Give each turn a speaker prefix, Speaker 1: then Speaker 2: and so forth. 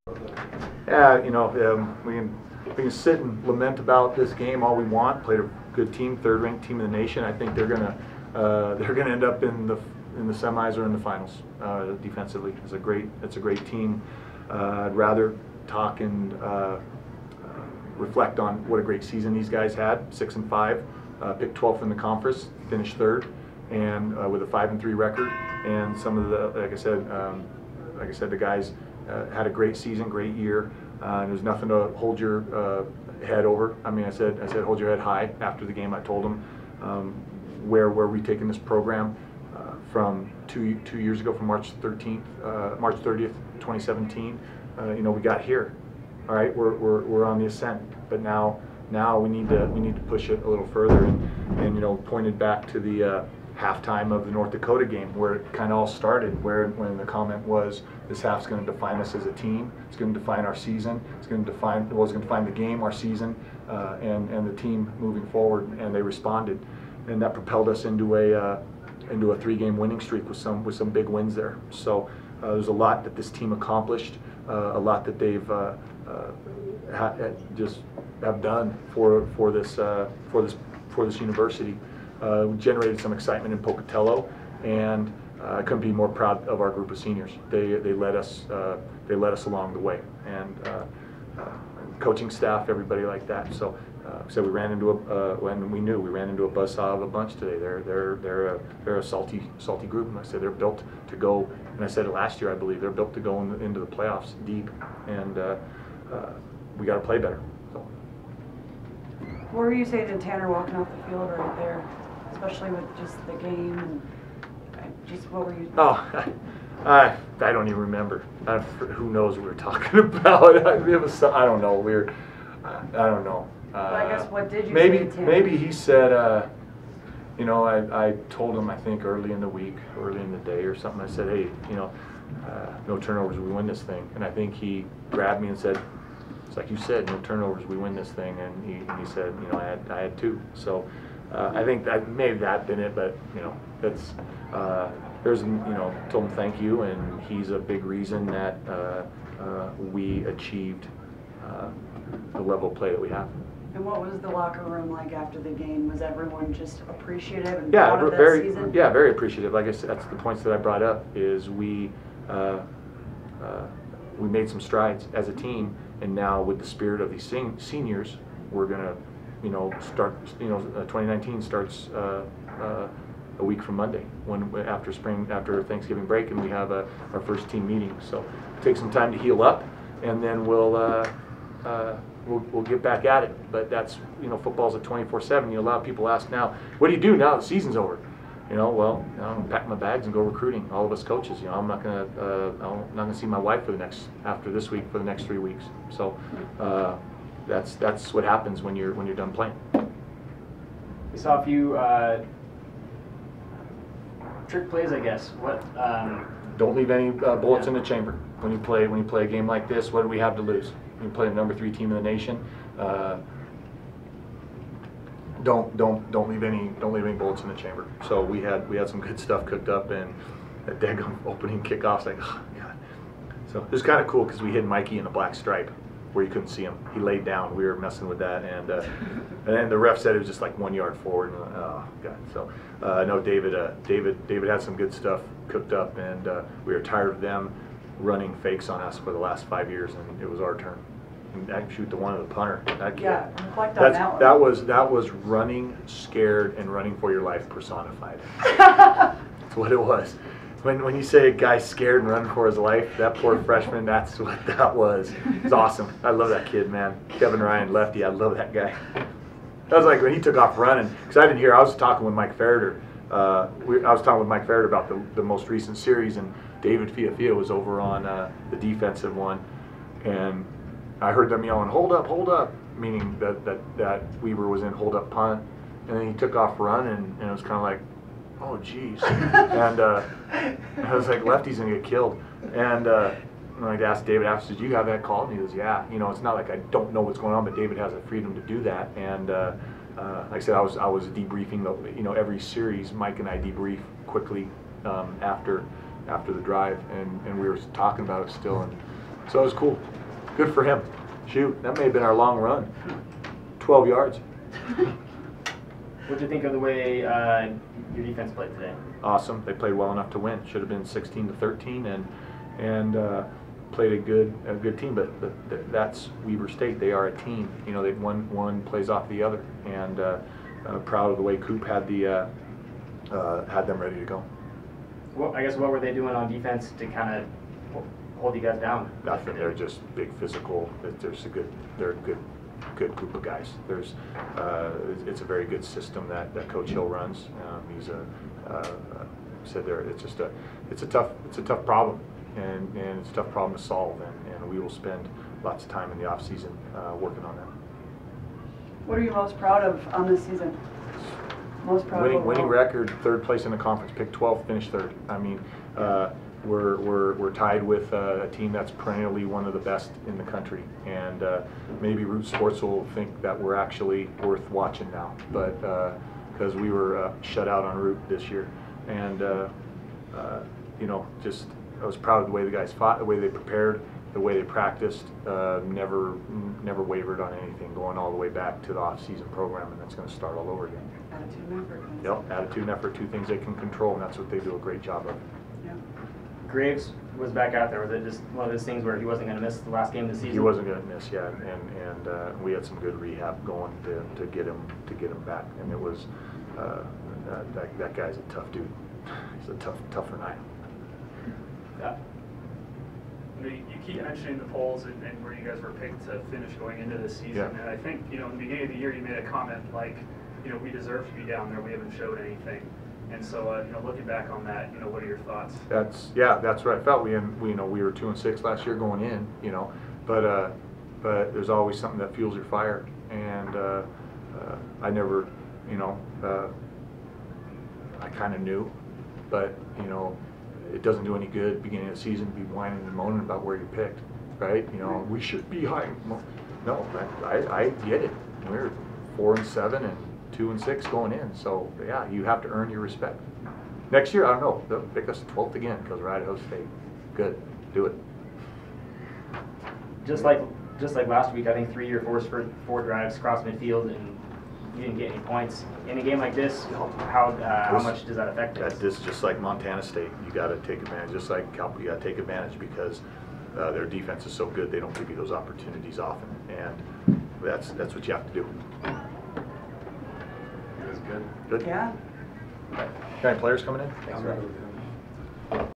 Speaker 1: Yeah, we can sit and lament about this game all we want. Played a good team, third-ranked team in the nation. I think they're gonna end up in the semis or in the finals. Defensively, it's a great team. I'd rather talk and reflect on what a great season these guys had. 6-5, picked 12th in the conference, finished third, and with a 5-3 record. And some of the, like I said, the guys had a great season, great year. There's nothing to hold your head over. I mean, I said hold your head high after the game. I told them where we taking this program from two years ago, from March 30th, 2017. We got here. All right, we're on the ascent, but now we need to push it a little further, and pointed back to the halftime of the North Dakota game, where it kind of all started, when the comment was, this half's going to define us as a team. It's going to define our season. It's going to define the game, our season, and the team moving forward. And they responded, and that propelled us into a 3-game winning streak with some big wins there. So there's a lot that this team accomplished, a lot that they've just have done for this university. We generated some excitement in Pocatello, and I couldn't be more proud of our group of seniors. They led us along the way, and coaching staff, everybody like that. So we ran into we ran into a buzzsaw of a bunch today. They're a salty group, and I said they're built to go. And I said it last year, I believe they're built to go into the playoffs deep, and we got to play better. So.
Speaker 2: What were you saying to Tanner walking off the field right there, especially with just the game and just what were you?
Speaker 1: Oh, I don't even remember. Who knows what we were talking about? It was, I don't know. I don't know.
Speaker 2: Well, I guess what did you say to Tanner?
Speaker 1: Maybe he said, I told him, I think early in the day or something. I said, hey, no turnovers, we win this thing. And I think he grabbed me and said, it's like you said, no turnovers, we win this thing. And he said, I had 2. So I think that maybe that been it, but that's told him thank you, and he's a big reason that we achieved the level of play that we have.
Speaker 2: And what was the locker room like after the game? Was everyone just appreciative and proud of that season?
Speaker 1: Yeah, very appreciative. Like I said, that's the points that I brought up. Is we made some strides as a team, and now with the spirit of these seniors, we're gonna, start. 2019 starts a week from Monday, after Thanksgiving break, and we have our first team meeting. So take some time to heal up, and then we'll get back at it. But that's football's a 24/7. A lot of people ask now, what do you do now the season's over? Well, I'm gonna pack my bags and go recruiting. All of us coaches, I'm not gonna see my wife after this week for the next 3 weeks. So that's what happens when you're done playing.
Speaker 3: We saw a few trick plays, I guess. What?
Speaker 1: Don't leave any bullets in the chamber when you play a game like this. What do we have to lose? When you play the number 3 team in the nation, don't leave any bullets in the chamber. So we had some good stuff cooked up, and that daggone opening kickoff's like, oh god. So it was kind of cool because we hid Mikey in a black stripe where you couldn't see him. He laid down. We were messing with that, and then the ref said it was just like 1 yard forward. And, oh god. So no, David had some good stuff cooked up, and we were tired of them running fakes on us for the last 5 years, and it was our turn. And I shoot the one of the punter. That kid.
Speaker 2: Yeah, reflect on that one.
Speaker 1: That was running scared and running for your life personified. That's what it was. When you say a guy's scared and running for his life, that poor freshman, that's what that was. It's awesome. I love that kid, man. Kevin Ryan, lefty, I love that guy. That was like when he took off running, because I didn't hear, I was talking with Mike Farrader. I was talking with Mike Farrader about the most recent series, and David Fiafia was over on the defensive one, and I heard them yelling, hold up, meaning that Weber was in hold up punt, and then he took off running, and it was kind of like, oh geez, and I was like, lefty's gonna get killed, and I asked David after, did you have that call? And he goes, yeah. It's not like I don't know what's going on, but David has the freedom to do that, and like I said, I was debriefing every series. Mike and I debrief quickly after the drive, and we were talking about it still, and So it was cool. Good for him. Shoot, that may have been our long run. 12 yards.
Speaker 3: What do you think of the way your defense played today?
Speaker 1: Awesome. They played well enough to win. Should have been 16-13, and played a good team. But that's Weber State. They are a team. You know, one plays off the other, and proud of the way Coop had them ready to go.
Speaker 3: Well, I guess what were they doing on defense to kind of hold you guys down?
Speaker 1: Nothing. They're just big physical. They're a good group of guys. It's a very good system that Coach Hill runs. He's it's a tough problem, and it's a tough problem to solve, and we will spend lots of time in the off season working on that.
Speaker 2: What are you most proud of on this season? Most proud of
Speaker 1: winning record, 3rd place in the conference, picked 12th, finished 3rd. I mean, we're tied with a team that's perennially one of the best in the country, and maybe Root Sports will think that we're actually worth watching now, but because we were shut out on Root this year, and you know, just I was proud of the way the guys fought, the way they prepared, the way they practiced, never wavered on anything, going all the way back to the off-season program, and that's going to start all over again.
Speaker 2: Attitude and effort.
Speaker 1: Yep, attitude and effort, 2 things they can control, and that's what they do a great job of.
Speaker 2: Yeah.
Speaker 3: Graves was back out there. Was it just one of those things where he wasn't going to miss the last game of the season?
Speaker 1: He wasn't going to miss, yeah, and we had some good rehab going to get him back, and it was that guy's a tough dude. He's a tougher than I am.
Speaker 3: Yeah.
Speaker 4: You keep mentioning the polls and where you guys were picked to finish going into this season,
Speaker 1: Yeah.
Speaker 4: and I think, you know, in the beginning of the year you made a comment like, you know, we deserve to be down there, we haven't showed anything. And so, you know, looking back on that, you know, what are your thoughts?
Speaker 1: That's what I felt. We were 2-6 last year going in, you know, but there's always something that fuels your fire, and I never, you know, I kind of knew, but you know, it doesn't do any good beginning of the season to be whining and moaning about where you picked, right? You know, we should be high. No, I get it. We're 4-7 and 2-6 going in, so yeah, you have to earn your respect. Next year, I don't know, they'll pick us 12th again because we're Idaho State. Good, do it.
Speaker 3: Just like last week, I think 3 or 4 drives across midfield, and you didn't get any points. In a game like this, how much does that affect us?
Speaker 1: This is just like Montana State. You got to take advantage. Just like Cal, you got to take advantage because their defense is so good. They don't give you those opportunities often, and that's what you have to do.
Speaker 3: It was good.
Speaker 1: Good.
Speaker 2: Yeah.
Speaker 1: Got any players coming in?
Speaker 3: Thanks, Rob.